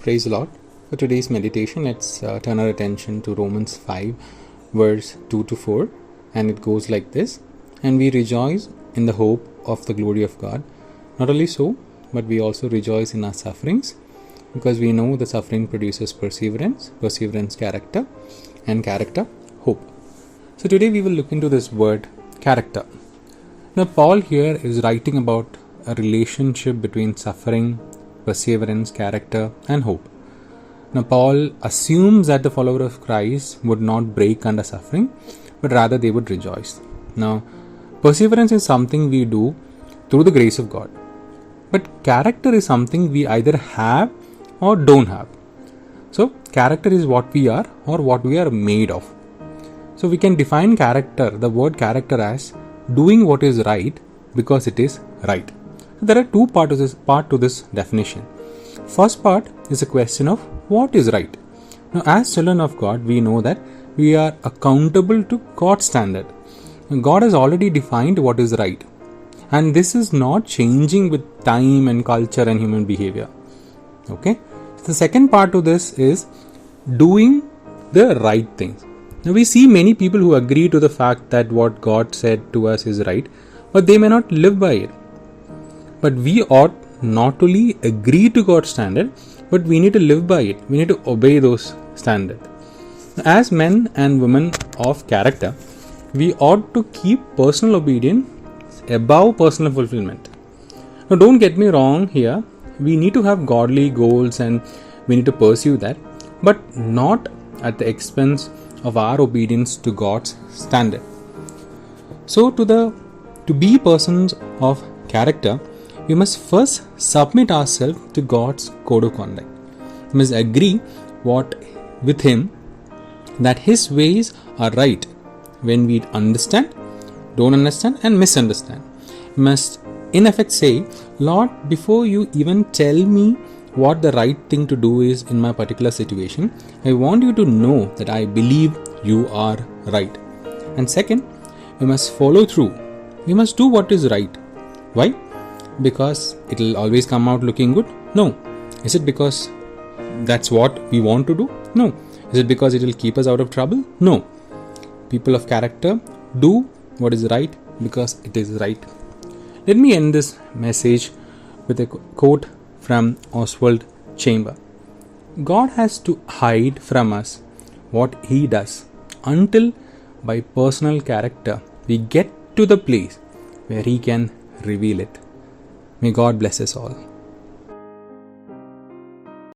Praise the Lord. For today's meditation, let's turn our attention to Romans 5, verse 2 to 4, and it goes like this. And we rejoice in the hope of the glory of God. Not only so, but we also rejoice in our sufferings, because we know the suffering produces perseverance, perseverance character, and character hope. So today we will look into this word character. Now Paul here is writing about a relationship between suffering, perseverance, character, and hope. Now Paul assumes that the follower of Christ would not break under suffering, but rather they would rejoice. Now perseverance is something we do through the grace of God, but character is something we either have or don't have. So character is what we are or what we are made of. So we can define character, the word character, as doing what is right because it is right. There are two parts to this definition. First part is a question of what is right. Now, as children of God, we know that we are accountable to God's standard. God has already defined what is right, and this is not changing with time and culture and human behavior. Okay. The second part to this is doing the right things. Now, we see many people who agree to the fact that what God said to us is right, but they may not live by it. But we ought not only agree to God's standard, but we need to live by it. We need to obey those standards. As men and women of character, we ought to keep personal obedience above personal fulfillment. Now, don't get me wrong here. We need to have godly goals and we need to pursue that, but not at the expense of our obedience to God's standard. So, to be persons of character, we must first submit ourselves to God's code of conduct. We must agree with Him that His ways are right when we understand, don't understand, and misunderstand. We must in effect say, Lord, before you even tell me what the right thing to do is in my particular situation, I want you to know that I believe you are right. And second, we must follow through. We must do what is right. Why? Because it will always come out looking good? No. Is it because that's what we want to do? No. Is it because it will keep us out of trouble? No. People of character do what is right because it is right. Let me end this message with a quote from Oswald Chamber. God has to hide from us what He does until by personal character we get to the place where He can reveal it. May God bless us all.